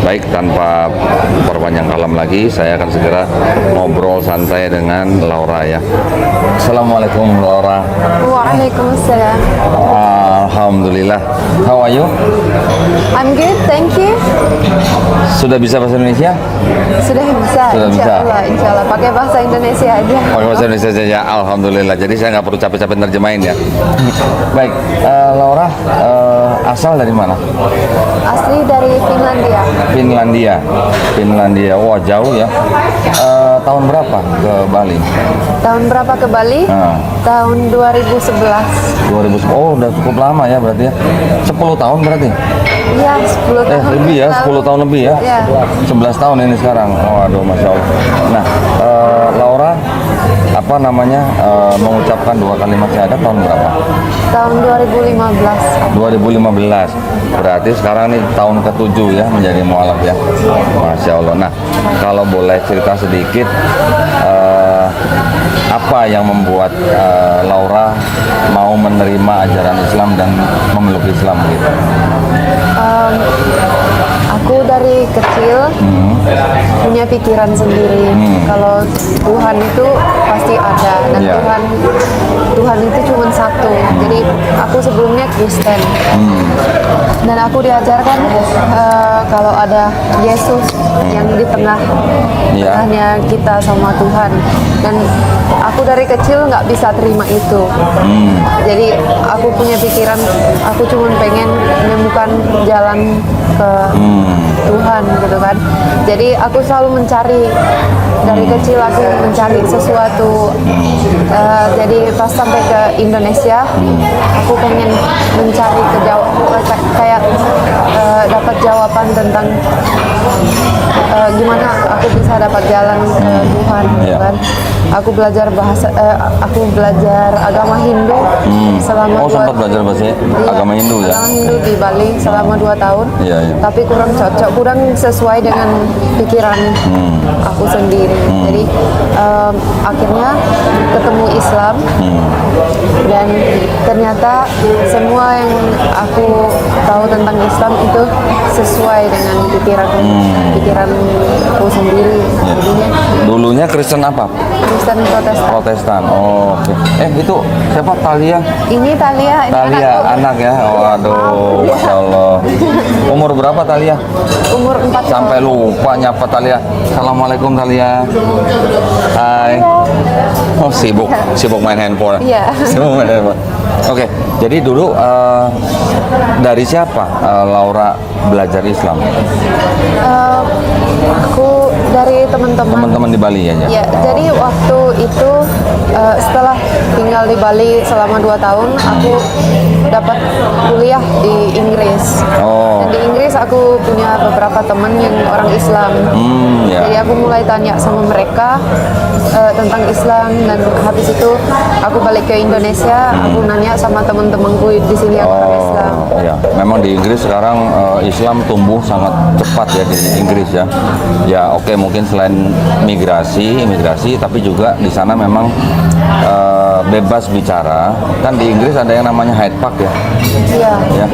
Baik, tanpa perpanjang kalam lagi, saya akan segera ngobrol santai dengan Laura ya. Assalamualaikum Laura. Waalaikumsalam. Alhamdulillah. How are you? I'm good, thank you. Sudah bisa bahasa Indonesia? Sudah bisa, Sudah bisa. insya Allah. Pakai bahasa Indonesia aja. Pakai bahasa Indonesia saja, alhamdulillah. Jadi saya nggak perlu capek-capek nerjemahin ya. Baik, Laura asal dari mana? Asli dari Finlandia. Finlandia. Wah, jauh ya. Tahun berapa ke Bali? Tahun berapa ke Bali? Tahun 2011. 2010. Oh, udah cukup lama ya berarti ya. 10 tahun berarti. Iya, 10 tahun. Lebih ya, 10 tahun lebih ya. Iya. 11 tahun ini sekarang. Waduh, Masya Allah. Nah, Laura mengucapkan 2 kalimat syahadat tahun berapa? Tahun 2015. 2015. Berarti sekarang ini tahun ke-7 ya menjadi mualaf ya. Masya Allah. Nah, kalau boleh cerita sedikit apa yang membuat Laura mau menerima ajaran Islam dan memeluk Islam gitu? Aku dari kecil punya pikiran sendiri kalau Tuhan itu pasti ada dan Tuhan itu cuma satu. Jadi aku sebelumnya Kristen dan aku diajarkan kalau ada Yesus yang di tengahnya kita sama Tuhan, dan aku dari kecil nggak bisa terima itu. Jadi aku punya pikiran aku cuma pengen menemukan jalan ke Tuhan gitu kan. Jadi aku selalu mencari, dari kecil aku mencari sesuatu. Jadi pas sampai ke Indonesia aku pengen mencari kayak dapat jawaban tentang gimana aku bisa dapat jalan ke Tuhan gitu kan. Aku belajar agama Hindu selama sempat belajar bahasa agama Hindu ya? Agama Hindu di Bali selama 2 tahun. Tapi kurang cocok, kurang sesuai dengan pikiran aku sendiri. Jadi akhirnya ketemu Islam dan ternyata semua yang aku tahu tentang Islam itu sesuai dengan pikiranku sendiri. Jadinya dulunya Kristen apa? Kristen Protestan. Oh, oke. Itu siapa? Talia? Ini Talia, anak ya. Waduh, Masya Allah. Umur berapa Talia? Umur 4 tahun. Sampai lupa nyapa Talia. Assalamualaikum Talia. Hai. Oh, sibuk main handphone. Iya. Sibuk main handphone. Oke, jadi dulu dari siapa Laura belajar Islam? Aku dari teman-teman di Bali ya? Ya, jadi waktu itu setelah tinggal di Bali selama 2 tahun, aku dapat kuliah di Inggris. Dan di Inggris aku punya beberapa teman yang orang Islam. Jadi aku mulai tanya sama mereka tentang Islam, dan habis itu aku balik ke Indonesia, aku nanya sama teman-temanku di sini yang orang Islam. Ya, memang di Inggris sekarang Islam tumbuh sangat cepat ya di Inggris ya. Ya, oke, mungkin selain migrasi, tapi juga di sana memang bebas bicara. Kan di Inggris ada yang namanya Hyde Park ya. Iya. Ya.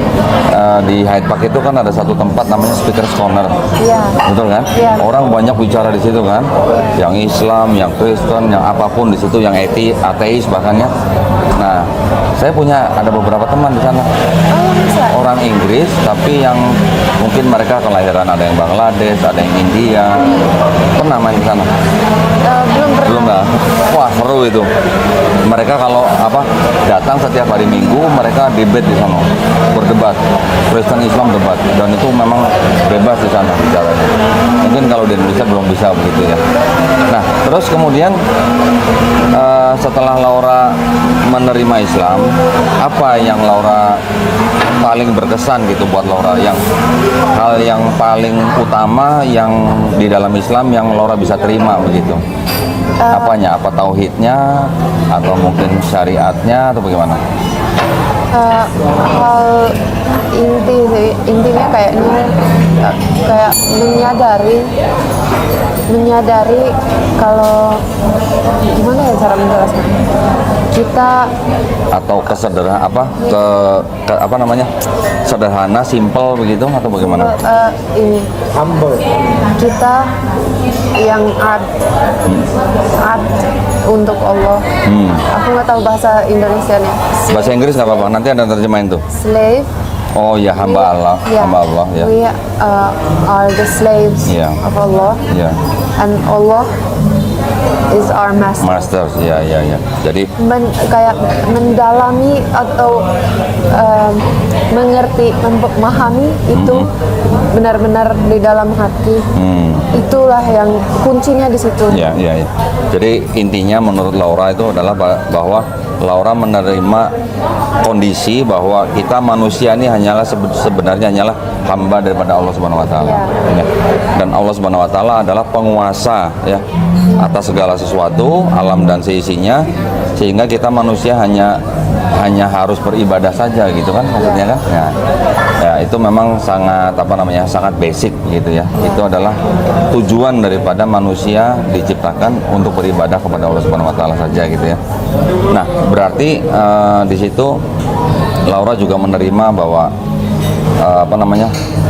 Di Hyde Park itu kan ada satu tempat namanya Speaker's Corner. Iya. Betul kan? Iya. Orang banyak bicara di situ kan. Yang Islam, yang Kristen, yang apapun di situ, yang ateis bahkan ya. Nah, saya ada beberapa teman di sana. Orang Inggris, tapi yang mungkin mereka kelahiran, ada yang Bangladesh, ada yang India. Pernah main di sana? Belum lah. Wah, seru itu. Mereka kalau datang setiap hari Minggu, mereka debat di sana, berdebat, Kristen Islam debat, dan itu memang bebas di sana bicaranya. Mungkin kalau di Indonesia belum bisa begitu ya. Nah, terus kemudian setelah Laura menerima Islam, apa yang Laura paling berkesan gitu buat Laura, hal yang paling utama yang di dalam Islam yang Laura bisa terima begitu? Apanya? Apa tauhidnya, atau mungkin syariatnya, atau bagaimana? Hal intinya kayaknya kayak menyadari menyadari kalau gimana ya cara menjelaskan, kita atau apa namanya, sederhana, simple begitu atau bagaimana? ini kita yang art untuk Allah. Aku nggak tahu bahasa Indonesianya. Bahasa Inggris nggak apa-apa, nanti ada terjemahin tuh. Slave. Oh ya, hamba Allah, Yeah. hamba Allah ya. We are the slaves Yeah. of Allah, Ya, and Allah is our master. master, ya. Jadi Kayak mendalami atau mengerti, memahami itu benar-benar di dalam hati. Itulah yang kuncinya di situ. ya. Jadi intinya menurut Laura itu adalah bahwa Laura menerima kondisi bahwa kita manusia ini sebenarnya hanyalah hamba daripada Allah Subhanahu wa taala. Ya. Dan Allah Subhanahu wa taala adalah penguasa ya atas segala sesuatu, alam dan seisinya, sehingga kita manusia hanya harus beribadah saja gitu kan maksudnya kan. Ya, itu memang sangat sangat basic gitu ya. Itu adalah tujuan daripada manusia diciptakan untuk beribadah kepada Allah Subhanahu wa taala saja gitu ya. Nah, berarti di situ Laura juga menerima bahwa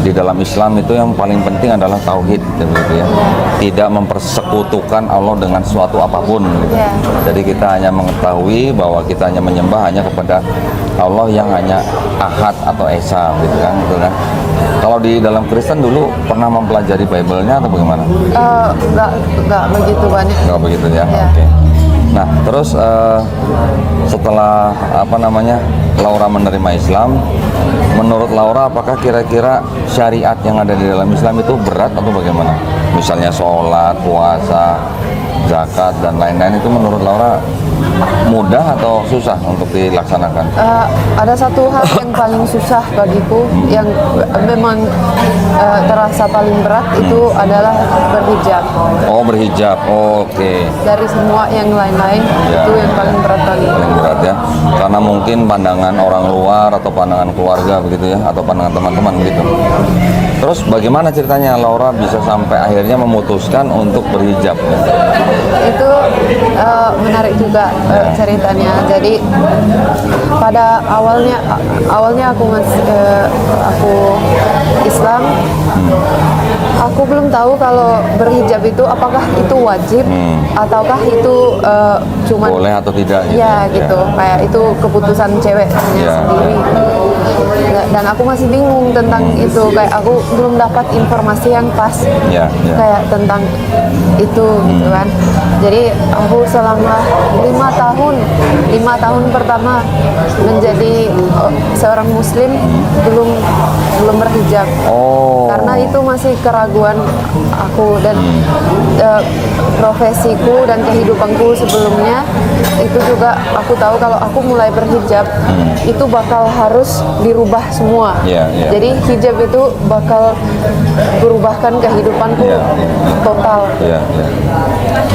di dalam Islam itu yang paling penting adalah tauhid gitu ya. Tidak mempersekutukan Allah dengan suatu apapun gitu. Jadi kita hanya mengetahui bahwa kita hanya menyembah hanya kepada Allah yang hanya Ahad atau Esa gitu kan. Kalau di dalam Kristen dulu pernah mempelajari Bible-nya atau bagaimana? Nggak begitu banyak. Nggak begitu ya. Ya. Oke. Nah, terus setelah Laura menerima Islam, menurut Laura apakah kira-kira syariat yang ada di dalam Islam itu berat atau bagaimana? Misalnya sholat, puasa, zakat dan lain-lain itu menurut Laura mudah atau susah untuk dilaksanakan? Ada satu hal yang paling susah bagiku yang memang terasa paling berat itu adalah berhijab. Oh, berhijab. Oke. Dari semua yang lain-lain Ya. itu yang paling berat bagiku. Paling berat ya, karena mungkin pandangan orang luar atau pandangan keluarga begitu ya, atau pandangan teman-teman begitu. Terus bagaimana ceritanya Laura bisa sampai akhirnya memutuskan untuk berhijab ya? Itu menarik juga ceritanya. Jadi pada awalnya aku Islam, aku belum tahu kalau berhijab itu apakah itu wajib ataukah itu cuma Boleh atau tidak gitu ya gitu, kayak itu keputusan ceweknya Ya. sendiri. Dan aku masih bingung tentang itu, kayak aku belum dapat informasi yang pas Ya. kayak tentang itu gitu kan. Jadi aku selama 5 tahun pertama menjadi seorang muslim belum berhijab. Oh. Karena itu masih keraguan aku dan profesiku dan kehidupanku sebelumnya itu juga aku tahu kalau aku mulai berhijab itu bakal harus dirubah semua. Ya. Jadi hijab itu bakal berubahkan kehidupanku total. Ya.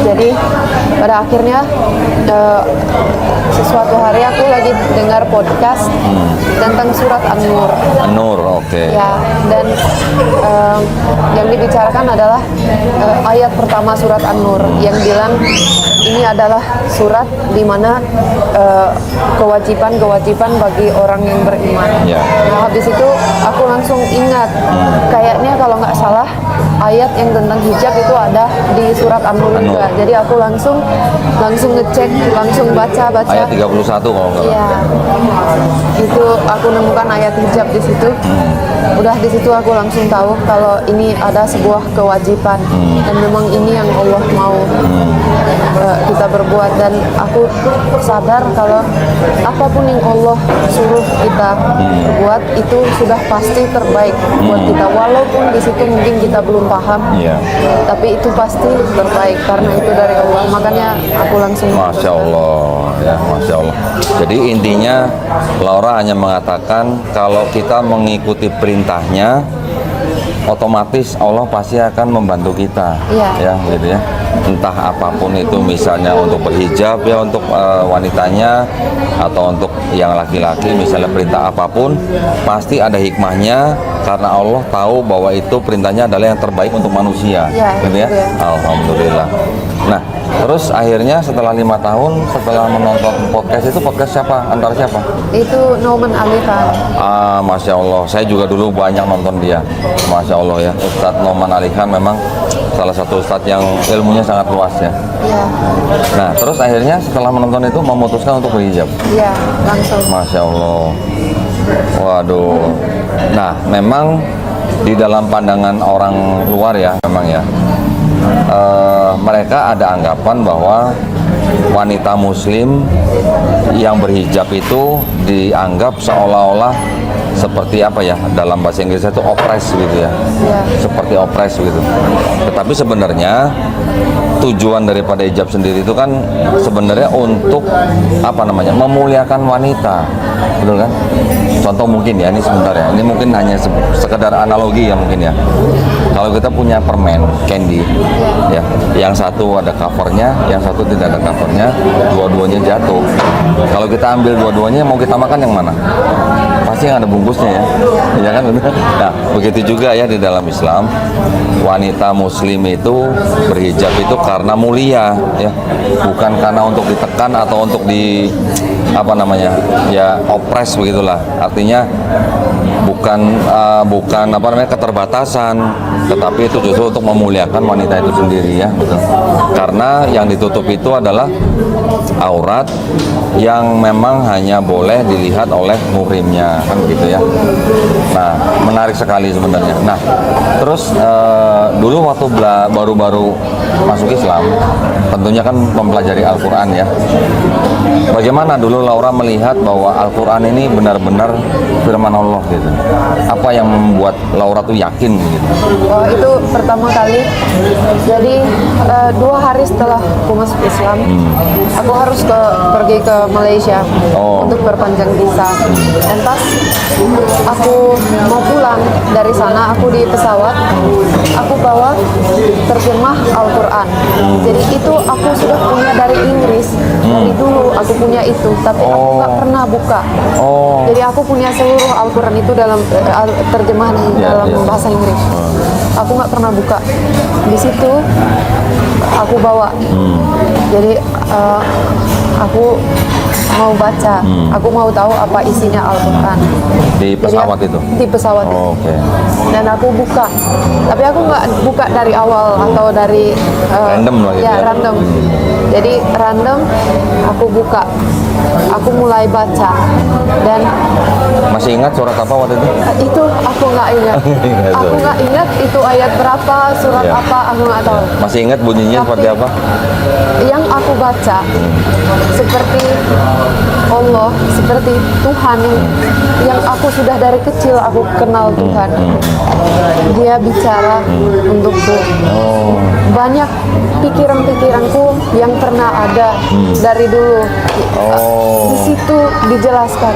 Jadi pada akhirnya sesuatu hari aku lagi dengar podcast tentang surat An-Nur. An-Nur, oke. Ya, dan yang dibicarakan adalah ayat pertama surat An-Nur yang bilang ini adalah surat di mana kewajiban bagi orang yang beriman. Ya. Nah, habis itu aku langsung ingat, kayaknya kalau nggak salah ayat yang tentang hijab itu ada di surat An-Nur juga. Jadi aku langsung ngecek, langsung baca. Ayat 31 kalau nggak salah. Iya, itu aku nemukan ayat hijab di situ. Udah di situ aku langsung tahu kalau ini ada sebuah kewajiban dan memang ini yang Allah mau kita berbuat. Dan aku sadar kalau apapun yang Allah suruh kita berbuat itu sudah pasti terbaik buat kita. Walaupun di situ mungkin kita belum paham, tapi itu pasti terbaik karena itu dari Allah. Makanya aku langsung. Masya Allah, ya Masya Allah. Jadi intinya Laura hanya mengatakan kalau kita mengikuti perintahnya otomatis Allah pasti akan membantu kita, Iya. ya, gitu ya. Entah apapun itu, misalnya untuk berhijab ya untuk wanitanya, atau untuk yang laki-laki, misalnya perintah apapun, pasti ada hikmahnya karena Allah tahu bahwa itu perintahnya adalah yang terbaik untuk manusia, Iya, gitu ya. itu ya. Alhamdulillah. Nah, terus akhirnya setelah 5 tahun setelah menonton podcast itu, podcast siapa? Antara siapa? Itu Nauman Ali Khan. Masya Allah, saya juga dulu banyak nonton dia. Masya Allah ya, Ustadz Nauman Ali Khan memang salah satu ustadz yang ilmunya sangat luas ya. Iya. Nah, terus akhirnya setelah menonton itu memutuskan untuk berhijab. Iya, langsung. Masya Allah. Waduh. Nah, memang di dalam pandangan orang luar ya, memang ya, mereka ada anggapan bahwa wanita muslim yang berhijab itu dianggap seolah-olah seperti apa ya, dalam bahasa Inggris itu oppress gitu ya. Iya. Seperti oppress gitu. Tetapi sebenarnya tujuan daripada hijab sendiri itu kan sebenarnya untuk apa namanya, memuliakan wanita, betul kan? Contoh mungkin ya, ini sebentar ya, ini mungkin hanya sekedar analogi ya mungkin ya. Kalau kita punya permen candy, ya, yang satu ada covernya, yang satu tidak ada covernya, dua-duanya jatuh. Kalau kita ambil dua-duanya, mau kita makan yang mana? Pasti yang ada bungkusnya ya, ya kan? Nah, begitu juga ya di dalam Islam, wanita muslim itu berhijab itu karena mulia, ya, bukan karena untuk ditekan atau untuk di apa namanya, ya, opres begitulah. Artinya bukan apa namanya, keterbatasan, tetapi itu justru untuk memuliakan wanita itu sendiri ya, betul. Karena yang ditutup itu adalah aurat yang memang hanya boleh dilihat oleh muhrimnya, kan gitu ya. Nah, menarik sekali sebenarnya. Nah, terus dulu waktu baru-baru masuk Islam, tentunya kan mempelajari Al-Quran ya. Bagaimana dulu Laura melihat bahwa Al-Quran ini benar-benar firman Allah gitu? Apa yang membuat Laura tuh yakin gitu? Oh, itu pertama kali. Jadi 2 hari setelah aku masuk Islam, aku harus pergi ke Malaysia untuk perpanjang visa. Dan pas aku mau pulang dari sana, aku di pesawat, aku bawa terjemah Al-Quran. Jadi itu aku sudah punya dari Inggris, dari dulu aku punya itu, tapi aku nggak pernah buka. Jadi aku punya seluruh Al-Quran itu dalam terjemahan dalam bahasa Inggris. Aku nggak pernah buka. Di situ aku bawa. Jadi aku mau baca, aku mau tahu apa isinya Al-Quran. Di pesawat itu? Di pesawat. Oke. Dan aku buka, tapi aku nggak buka dari awal atau dari Random lah gitu ya, ya? random. Jadi random, aku buka, aku mulai baca, dan Masih ingat surat apa waktu itu? itu aku nggak ingat. Aku nggak ingat itu ayat berapa, surat Ya. apa, aku nggak tahu. Masih ingat bunyinya seperti apa? Yang aku baca seperti Allah, seperti Tuhan yang aku sudah dari kecil aku kenal Tuhan. Dia bicara untukku. Banyak pikiran-pikiranku yang pernah ada dari dulu. Di situ dijelaskan.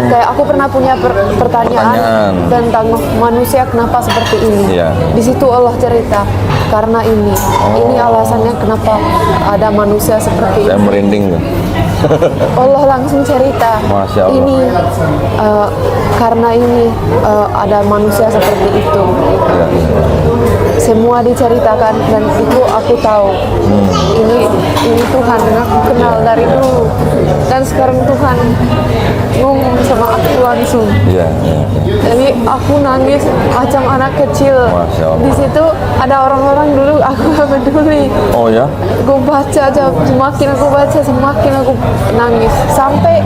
Kayak aku pernah punya pertanyaan tentang manusia kenapa seperti ini. Iya. Di situ Allah cerita karena ini alasannya kenapa ada manusia seperti Saya ini. merinding tuh. Allah langsung cerita, Masya Allah. ini karena ini ada manusia seperti itu. Ya, ya. Semua diceritakan dan itu aku tahu. Ini Tuhan yang aku kenal dari dulu. Dan sekarang Tuhan ngomong sama aku langsung. Iya, iya, iya. Jadi aku nangis macam anak kecil. Masya Allah. Di situ ada orang-orang dulu aku gak peduli. Oh ya? Aku baca aja, semakin aku baca semakin aku nangis sampai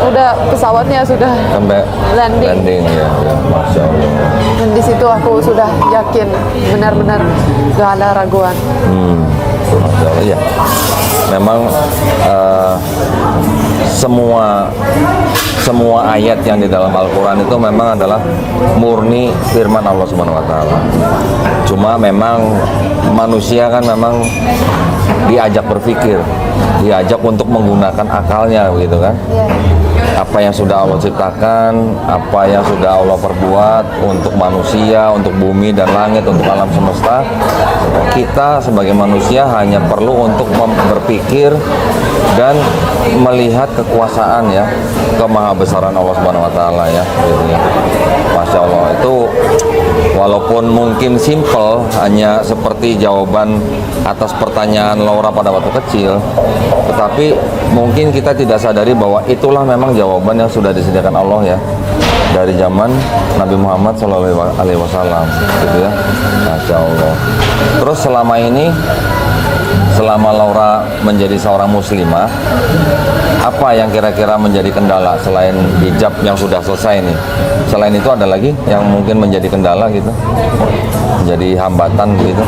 udah pesawatnya sudah Sampai landing. ya, ya. Masya Allah. Dan di situ aku sudah yakin benar-benar gak ada raguan. Masya Allah, iya. Memang semua ayat yang di dalam Al-Quran itu memang adalah murni firman Allah Subhanahu wa Ta'ala. Cuma memang manusia kan memang diajak berpikir, diajak untuk menggunakan akalnya, begitu kan? Ya. apa yang sudah Allah ciptakan, apa yang sudah Allah perbuat untuk manusia, untuk bumi dan langit, untuk alam semesta. Kita sebagai manusia hanya perlu untuk berpikir dan melihat kekuasaan ya, kemahabesaran Allah Subhanahu wa taala ya. Gitu ya. Masya Allah, itu walaupun mungkin simple, hanya seperti jawaban atas pertanyaan Laura pada waktu kecil, tetapi mungkin kita tidak sadari bahwa itulah memang jawaban yang sudah disediakan Allah ya dari zaman Nabi Muhammad SAW, gitu ya. Masya Allah. Terus selama ini, selama Laura menjadi seorang muslimah, apa yang kira-kira menjadi kendala selain hijab yang sudah selesai nih? Selain itu ada lagi yang mungkin menjadi kendala gitu, menjadi hambatan gitu?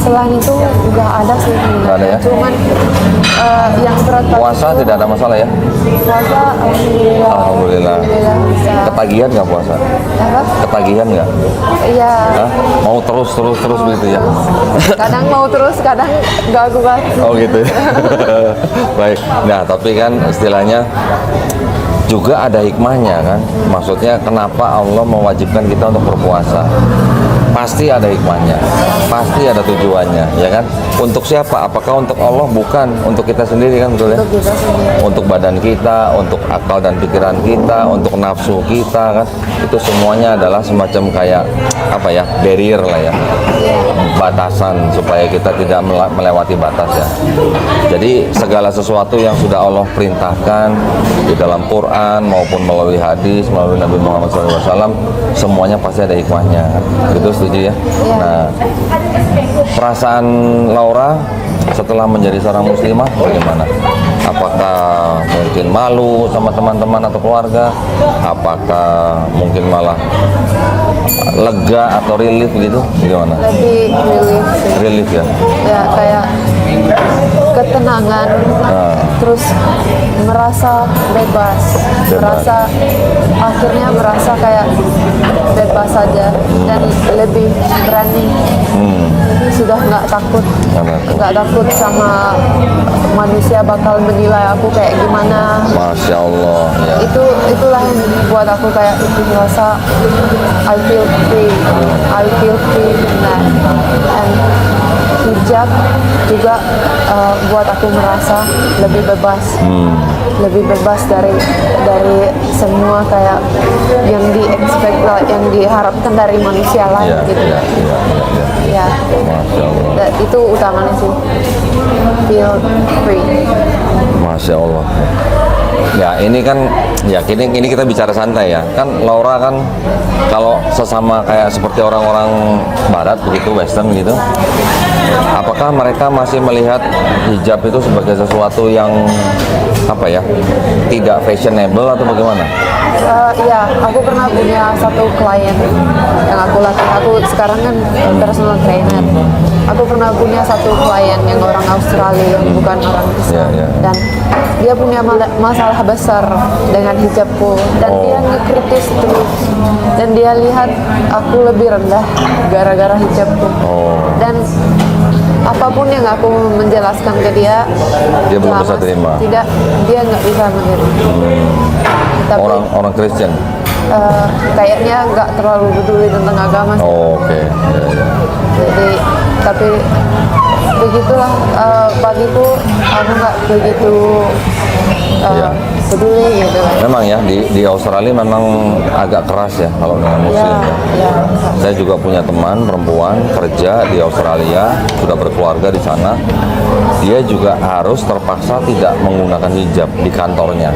Selain itu nggak ada sih. Nggak ada ya? Cuman yang berat Puasa tidak ada masalah ya? puasa Alhamdulillah. bisa. Ketagihan nggak puasa? Apa? Ketagihan nggak? Iya. Hah? Mau terus begitu ya? Kadang mau terus, kadang nggak kuat. Oh gitu. Baik. Nah, tapi kan istilahnya juga ada hikmahnya kan. Maksudnya kenapa Allah mewajibkan kita untuk berpuasa? Pasti ada hikmahnya, pasti ada tujuannya, ya kan? Untuk siapa? Apakah untuk Allah? Bukan, untuk kita sendiri kan, betul ya? Untuk kita sendiri. Untuk badan kita, untuk akal dan pikiran kita, untuk nafsu kita kan, itu semuanya adalah semacam kayak apa ya, barrier lah ya, batasan supaya kita tidak melewati batas ya. Jadi segala sesuatu yang sudah Allah perintahkan di dalam Quran maupun melalui hadis, melalui Nabi Muhammad SAW, semuanya pasti ada hikmahnya. Itu setuju ya? Nah, perasaan Laura setelah menjadi seorang muslimah bagaimana? Apakah mungkin malu sama teman-teman atau keluarga? Apakah mungkin malah lega atau relief gitu? Gimana? Lebih relief sih. Relief ya? Ya kayak ketenangan, terus merasa bebas, merasa kayak bebas saja dan lebih berani. Sudah nggak takut sama manusia bakal menilai aku kayak gimana. Masya Allah ya. Itulah yang buat aku kayak merasa I feel free nah, and hijab juga buat aku merasa lebih bebas dari semua kayak yang yang diharapkan dari manusia lain gitu ya. Masya Allah. Itu utamanya sih, feel free. Masya Allah. Ya ini kan, ya ini kita bicara santai ya. Kan Laura kan kalau sesama kayak seperti orang-orang Barat begitu, Western gitu, apakah mereka masih melihat hijab itu sebagai sesuatu yang apa ya, tidak fashionable atau bagaimana? Ya, aku pernah punya satu klien yang aku latih. Aku sekarang kan personal trainer. Aku pernah punya satu klien yang orang Australia, yang bukan orang Islam, dan dia punya masalah besar dengan hijabku, dan dia ngekritis terus, dan dia lihat aku lebih rendah gara-gara hijabku, dan apapun yang aku menjelaskan ke dia belum bisa terima. Tidak, dia nggak bisa menerima. Tapi orang Kristen. Kayaknya nggak terlalu peduli tentang agama sih. Oke. Ya. Jadi tapi begitulah, bagiku aku nggak begitu peduli gitu lah. Memang ya di Australia memang agak keras ya kalau dengan muslim ya. Saya juga punya teman perempuan kerja di Australia, sudah berkeluarga di sana. Dia juga harus terpaksa tidak menggunakan hijab di kantornya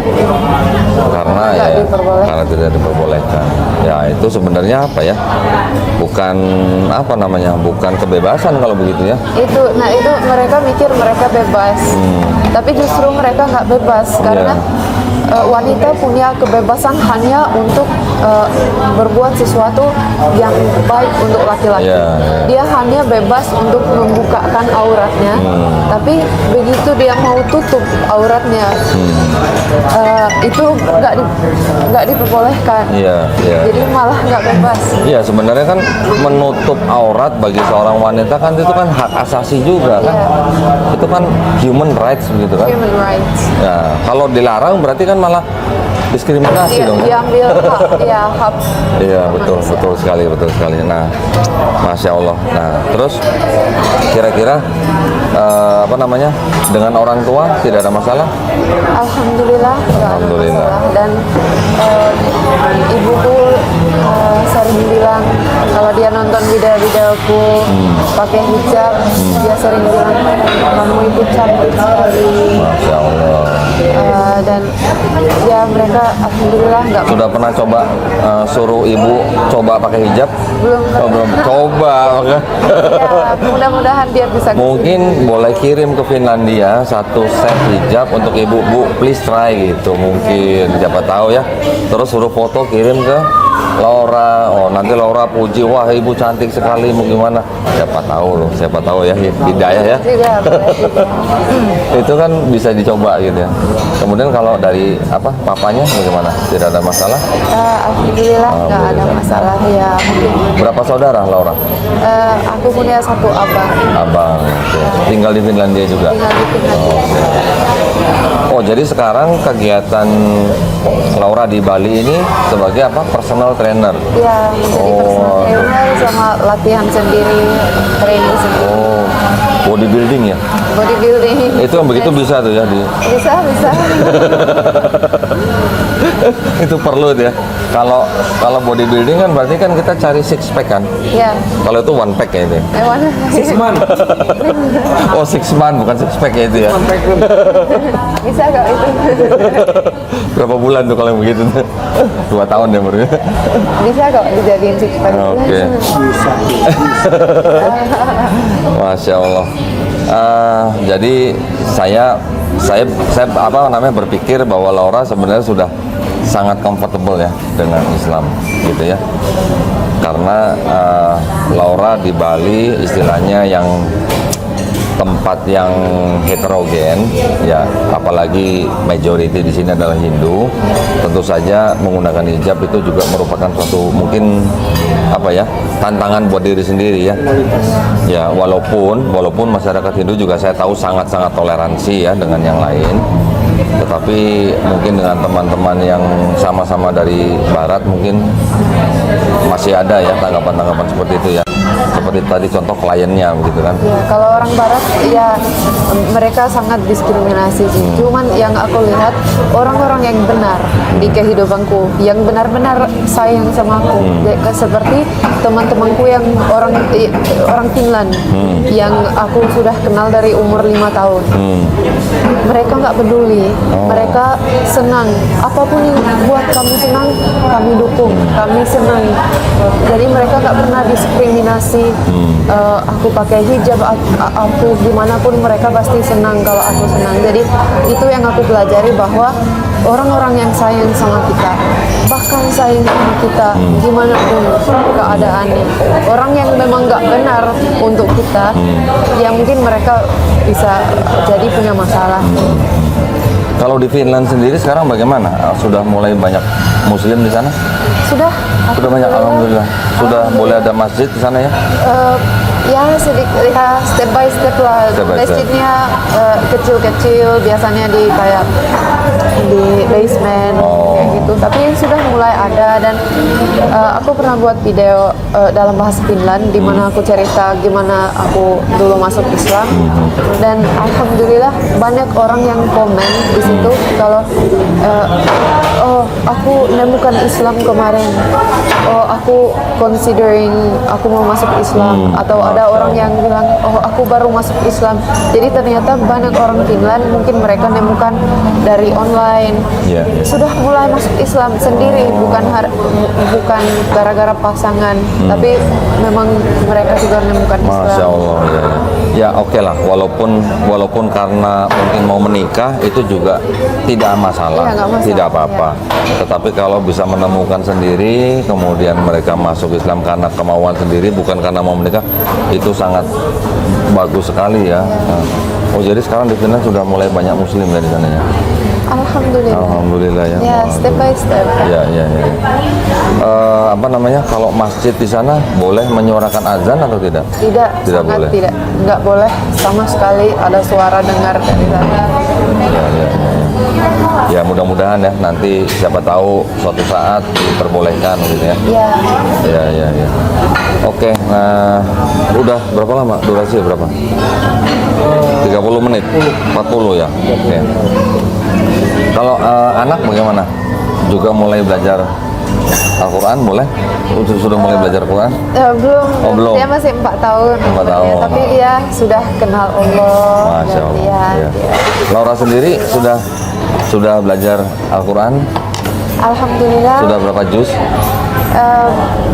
karena karena tidak diperbolehkan. Ya itu sebenarnya apa ya? Bukan apa namanya? Bukan kebebasan kalau begitu ya. Itu mereka mikir mereka bebas. Tapi justru mereka nggak bebas karena wanita punya kebebasan hanya untuk berbuat sesuatu yang baik untuk laki-laki. Dia hanya bebas untuk membukakan auratnya, tapi begitu dia mau tutup auratnya, itu nggak diperbolehkan. Jadi malah nggak bebas. Iya, sebenarnya kan menutup aurat bagi seorang wanita kan itu kan hak asasi juga kan. Itu kan human rights gitu kan. Human rights. Ya, kalau dilarang berarti kan malah diskriminasi dong. Diambil hak. Iya, betul sekali. Nah, Masya Allah. Nah, terus kira-kira apa namanya, dengan orang tua tidak ada masalah? Alhamdulillah nggak ada masalah. Dan ibuku sering bilang kalau dia nonton video-videoku pakai hijab, dia sering bilang kamu ibu cantik sekali. Masya Allah. Dan ya mereka alhamdulillah nggak. Sudah pernah coba suruh ibu coba pakai hijab? Belum. Belum coba. Ya, mudah-mudahan dia bisa. Mungkin boleh kirim ke Finlandia satu set hijab untuk ibu, Bu, please try gitu, mungkin siapa tahu ya. Terus suruh foto kirim ke Laura. Oh, nanti Laura puji, wah ibu cantik sekali, mau gimana? Siapa tahu ya, hidayah ya. Itu kan bisa dicoba gitu ya. Kemudian kalau dari papanya bagaimana? Tidak ada masalah? Alhamdulillah nggak ada masalah ya. Berapa saudara Laura? Aku punya satu abang. Abang, oke. Tinggal di Finlandia juga? Tinggal di Finlandia. Oh, jadi sekarang kegiatan Laura di Bali ini sebagai apa? Personal trainer? Ya, menjadi personal trainer sama latihan sendiri, training sendiri. Oh, bodybuilding ya? Bodybuilding. Itu yang begitu bisa tuh ya? Bisa. Itu perlu ya. Kalau bodybuilding kan berarti kan kita cari six pack kan? Ya. Kalau itu one pack ya itu? Mana? 6 months. Oh, 6 months bukan six pack ya itu ya? Bisa kok itu. Berapa bulan tuh kalau yang begitu? 2 tahun ya baru. Bisa kok dijadiin six pack. Oke. Masya Allah. Jadi saya berpikir bahwa Laura sebenarnya sudah sangat comfortable ya dengan Islam gitu ya, karena Laura di Bali istilahnya yang tempat yang heterogen ya, apalagi majority di sini adalah Hindu. Tentu saja menggunakan hijab itu juga merupakan suatu mungkin tantangan buat diri sendiri ya. Ya, walaupun masyarakat Hindu juga saya tahu sangat-sangat toleransi ya dengan yang lain. Tetapi mungkin dengan teman-teman yang sama-sama dari Barat mungkin masih ada ya tanggapan-tanggapan seperti itu ya. Seperti tadi contoh kliennya begitu kan. Ya, kalau orang Barat ya mereka sangat diskriminasi sih. Cuman yang aku lihat orang-orang yang benar di kehidupanku, yang benar-benar sayang sama aku, seperti teman-temanku yang orang Finland, yang aku sudah kenal dari umur 5 tahun. Mereka nggak peduli, mereka senang. Apapun yang buat kamu senang, kami dukung, kami senang. Jadi mereka nggak pernah diskriminasi. Aku pakai hijab, aku gimana pun mereka pasti senang kalau aku senang. Jadi itu yang aku pelajari, bahwa orang-orang yang sayang sama kita, bahkan sayang sama kita gimana pun keadaannya, orang yang memang nggak benar untuk kita, ya mungkin mereka bisa jadi punya masalah. Kalau di Finland sendiri sekarang bagaimana? Sudah mulai banyak Muslim di sana? Sudah Banyak, alhamdulillah. Sudah boleh ada masjid di sana ya? Ya sedikit, ya step by step lah. Masjidnya kecil-kecil, biasanya di kayak di basement kayak gitu. Tapi sudah mulai ada, dan aku pernah buat video dalam bahasa Finland di mana aku cerita gimana aku dulu masuk Islam, dan alhamdulillah banyak orang yang komen di situ kalau oh aku nemukan Islam kemarin, oh aku considering aku mau masuk Islam, atau ada orang yang bilang oh aku baru masuk Islam. Jadi ternyata banyak orang Finland mungkin mereka nemukan dari online, sudah mulai masuk Islam sendiri, bukan gara-gara pasangan, tapi memang mereka juga menemukan Islam. Masya Allah, ya oke lah, walaupun karena mungkin mau menikah itu juga tidak masalah, Iya, nggak masalah, tidak apa-apa. Tetapi kalau bisa menemukan sendiri, kemudian mereka masuk Islam karena kemauan sendiri, bukan karena mau menikah, itu sangat bagus sekali ya. Oh jadi sekarang di Finland sudah mulai banyak Muslim ya di sana ya? Alhamdulillah. Alhamdulillah ya. Ya, step by step. Ya. Apa namanya? Kalau masjid di sana boleh menyuarakan azan atau tidak? Tidak, Tidak sangat boleh. tidak. Nggak boleh sama sekali ada suara dengar dari sana. Ya mudah-mudahan ya nanti siapa tahu suatu saat diperbolehkan gitu ya. Ya. Ya. Oke, nah udah berapa lama? Durasi berapa? 30 menit? 40 ya? Oke. Kalau anak bagaimana? Juga mulai belajar Al-Quran boleh? Sudah mulai belajar Quran? Belum. Oh, belum. Dia masih 4 tahun. 4 tahun. Ya, tapi dia sudah kenal Allah. Masya dan Allah. dia- Laura sendiri sudah belajar Al-Quran? Alhamdulillah. Sudah berapa juz?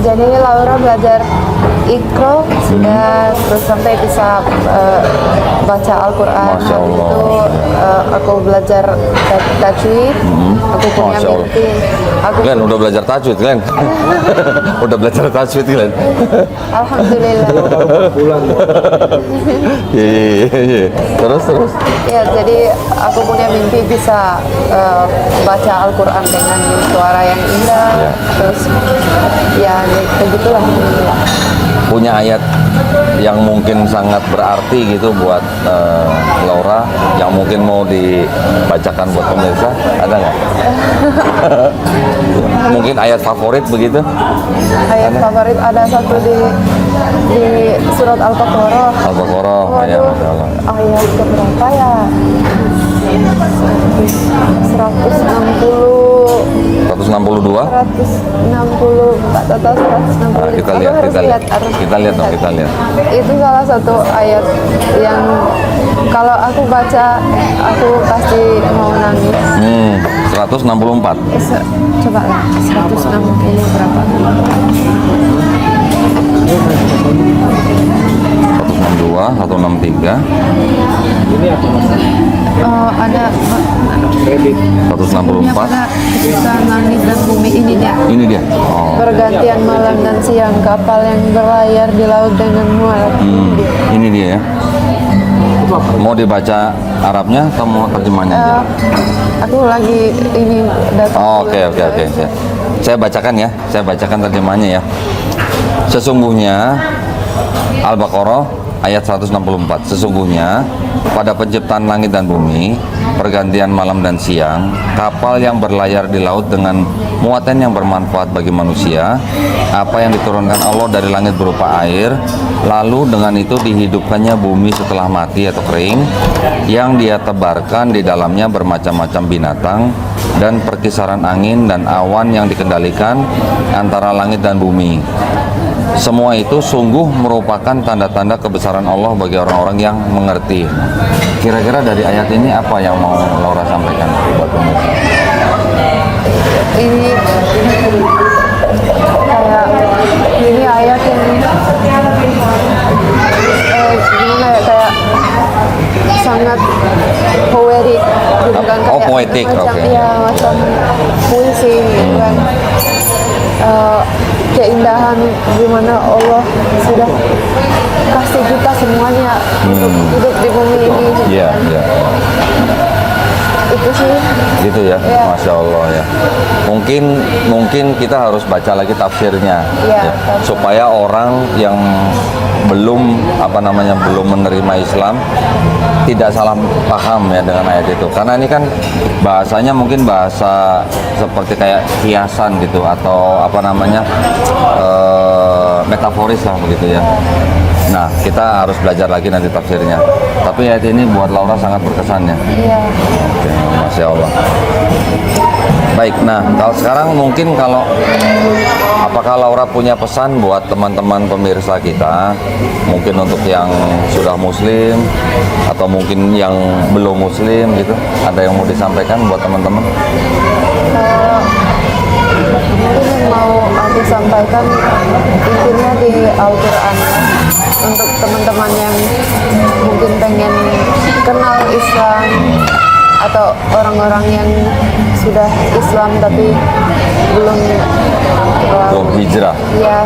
Jadi Laura belajar Iqra sudah, terus sampai bisa baca Al-Quran. Masya Habis Allah. itu aku belajar tajwid. Aku punya Masya Allah. mimpi. Aku Glenn udah belajar tajwid Glenn? Udah belajar tajwid Glenn? Alhamdulillah. Iya. Terus? Ya, jadi aku punya mimpi bisa baca Al-Quran dengan suara yang indah. Ya. Terus ya begitulah. Punya ayat yang mungkin sangat berarti gitu buat Laura, yang mungkin mau dibacakan buat pemirsa, ada nggak? Mungkin ayat favorit begitu? Ayat favorit ada satu di surat Al-Baqarah. Al-Baqarah, ya Waduh, Masya Allah. ayat keberapa ya? 160 162? 160 tak tahu 160. Nah, kita Aku lihat, harus kita lihat. harus Kita lihat dong, kita lihat. Itu salah satu ayat yang kalau aku baca aku pasti mau nangis. 164. Coba lah 160 berapa? 162, 163, Ada 164. ketika langit dan bumi ini dia. Ini dia. Oh. Pergantian malam dan siang, kapal yang berlayar di laut dengan muat. Ini dia ya. Mau dibaca Arabnya atau mau terjemahnya aja? Aku lagi ini datang. Oh, oke. Saya bacakan ya. Saya bacakan terjemahnya ya. Sesungguhnya Al-Baqarah ayat 164. Sesungguhnya pada penciptaan langit dan bumi, pergantian malam dan siang, kapal yang berlayar di laut dengan muatan yang bermanfaat bagi manusia, apa yang diturunkan Allah dari langit berupa air, lalu dengan itu dihidupkannya bumi setelah mati atau kering, yang dia tebarkan di dalamnya bermacam-macam binatang, dan perkisaran angin dan awan yang dikendalikan antara langit dan bumi. Semua itu sungguh merupakan tanda-tanda kebesaran Allah bagi orang-orang yang mengerti. Kira-kira dari ayat ini apa yang mau Laura sampaikan buat pemirsa? Ini kayak ini ayat yang gimana ya, kayak sangat poetic gitu kan, Oh, kayak poetic, macam oke. ya macam puisi gitu kan. Keindahan gimana Allah sudah kasih kita semuanya untuk hidup di bumi ini. Iya. Itu sih. Gitu ya, Iya. Masya Allah ya. Mungkin kita harus baca lagi tafsirnya, Iya, ya, supaya orang yang belum menerima Islam tidak salah paham ya dengan ayat itu. Karena ini kan bahasanya mungkin bahasa seperti kayak hiasan gitu, atau metaforis lah begitu ya. Nah, kita harus belajar lagi nanti tafsirnya. Tapi ayat ini buat Laura sangat berkesan ya. Iya. Oke, Masya Allah. Baik, nah kalau sekarang mungkin kalau apakah Laura punya pesan buat teman-teman pemirsa kita, mungkin untuk yang sudah muslim atau mungkin yang belum muslim gitu, ada yang mau disampaikan buat teman-teman? Mungkin yang mau aku sampaikan intinya di Al-Quran ya. Untuk teman-teman yang mungkin pengen kenal Islam atau orang-orang yang sudah Islam tapi belum Belum hijrah. ya,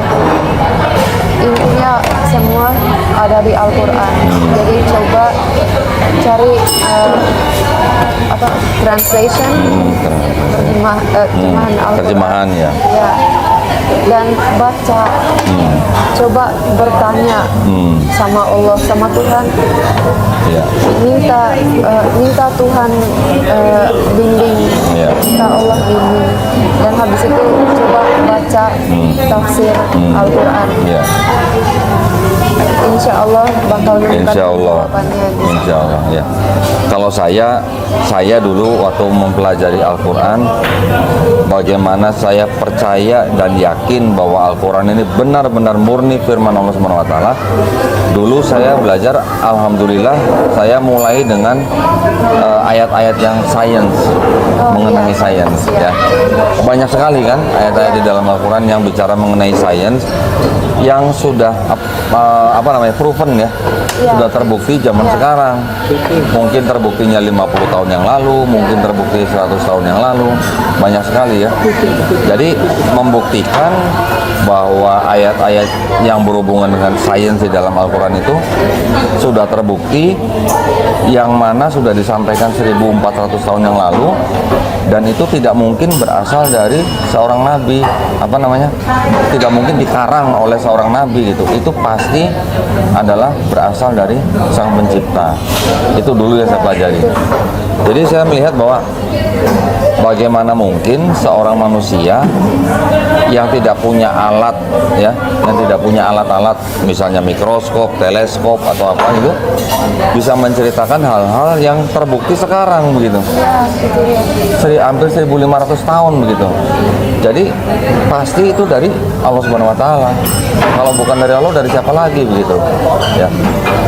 intinya semua ada di Al-Quran. Jadi coba cari translation, terjemahan Al-Quran. Terjemahan ya. Ya, dan baca, coba bertanya sama Allah, sama Tuhan, Ya. minta Tuhan bimbing, Ya. minta Allah bimbing, dan habis itu coba baca tafsir Al-Quran. Ya. Insya Allah bakal menemukan Insya Allah. jawabannya. Insya Allah ya. Kalau saya dulu waktu mempelajari Al-Quran, bagaimana saya percaya dan yakin bahwa Al-Quran ini benar-benar murni firman Allah Subhanahu Wa Taala. Dulu saya belajar, alhamdulillah, saya mulai dengan ayat-ayat yang sains, mengenai sains ya. Banyak sekali kan ayat-ayat di dalam Al-Quran yang bicara mengenai sains, yang sudah proven ya, sudah terbukti zaman sekarang. Mungkin terbuktinya 50 tahun yang lalu, mungkin terbukti 100 tahun yang lalu, banyak sekali ya. Jadi membuktikan bahwa ayat-ayat yang berhubungan dengan sains di dalam Al-Quran itu sudah terbukti, yang mana sudah disampaikan 1400 tahun yang lalu, dan itu tidak mungkin berasal dari seorang nabi, tidak mungkin dikarang oleh seorang nabi gitu. Itu pasti adalah berasal dari Sang Pencipta. Itu dulu yang saya pelajari. Jadi saya melihat bahwa bagaimana mungkin seorang manusia yang tidak punya alat ya, yang tidak punya alat-alat misalnya mikroskop, teleskop atau apa itu, bisa menceritakan hal-hal yang terbukti sekarang begitu. Hampir 1500 tahun begitu. Jadi pasti itu dari Allah Subhanahu Wa Taala. Kalau bukan dari Allah, dari siapa lagi begitu? Ya,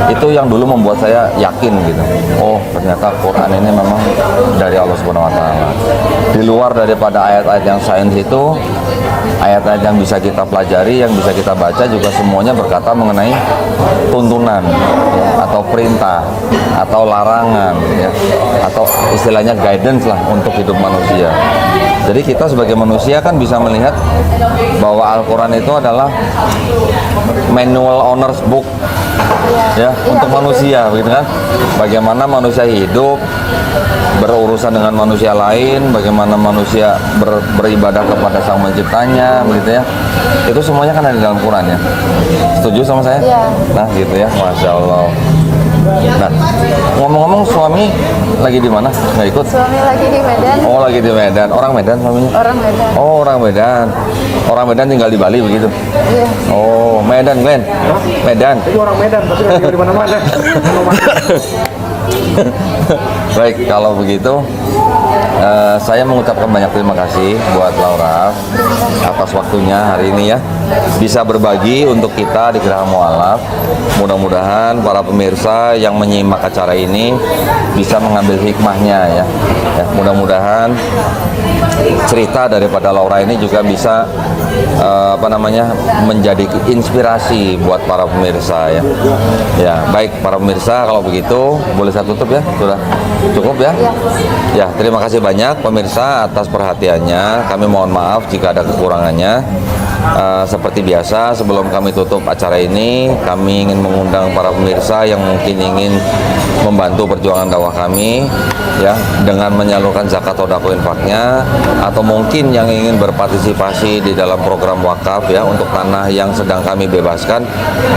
itu yang dulu membuat saya yakin gitu. Oh, ternyata Quran ini memang dari Allah Subhanahu Wa Taala. Di luar daripada ayat-ayat yang sains itu, ayat-ayat yang bisa kita pelajari, yang bisa kita baca juga semuanya berkata mengenai tuntunan ya, atau perintah atau larangan ya, atau istilahnya guidance lah untuk hidup manusia. Jadi kita sebagai manusia kan bisa melihat bahwa Al-Quran itu adalah manual owner's book ya, untuk manusia begitu kan. Bagaimana manusia hidup, berurusan dengan manusia lain, bagaimana manusia beribadah kepada Sang Penciptanya begitu ya. Itu semuanya kan ada di dalam Quran ya. Setuju sama saya? Ya. Nah gitu ya, Masya Allah. Nah, ngomong-ngomong, suami lagi di mana? Nggak ikut? Suami lagi di Medan. Oh, lagi di Medan. Orang Medan suaminya? Orang Medan. Oh, orang Medan. Orang Medan tinggal di Bali begitu? Iya. Oh, Medan, Glenn. Medan. Itu orang Medan, tapi lagi di mana-mana. Baik, kalau begitu saya mengucapkan banyak terima kasih buat Laura atas waktunya hari ini ya, bisa berbagi untuk kita di Geraha Mu'alaf. Mudah-mudahan para pemirsa yang menyimak acara ini bisa mengambil hikmahnya ya. Mudah-mudahan cerita daripada Laura ini juga bisa menjadi inspirasi buat para pemirsa ya. Ya, baik para pemirsa, kalau begitu boleh saya tutup ya? Sudah cukup ya? Ya, terima kasih banyak pemirsa atas perhatiannya. Kami mohon maaf jika ada kekurangannya. Seperti biasa, sebelum kami tutup acara ini, kami ingin mengundang para pemirsa yang mungkin ingin membantu perjuangan dakwah kami ya, dengan menyalurkan zakat sodako infaknya, atau mungkin yang ingin berpartisipasi di dalam program wakaf ya, untuk tanah yang sedang kami bebaskan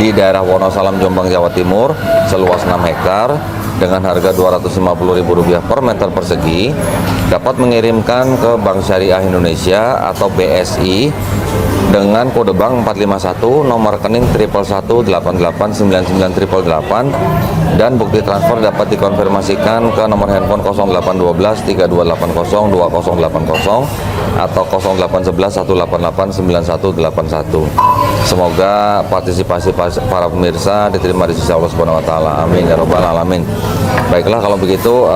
di daerah Wonosalam, Jombang, Jawa Timur, seluas 6 hektar dengan harga Rp250.000 per meter persegi, dapat mengirimkan ke Bank Syariah Indonesia atau BSI dengan kode bank 451, nomor rekening 111888998, dan bukti transfer dapat dikonfirmasikan ke nomor handphone 0812 3280 2080 atau 0811 188 9181. Semoga partisipasi para pemirsa diterima di sisi Allah Subhanahu wa taala. Amin ya rabbal alamin. Baiklah, kalau begitu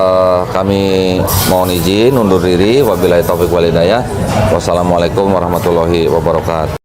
kami mohon izin undur diri. Wabillahi taufiq wal hidayah. Wassalamualaikum warahmatullahi wabarakatuh.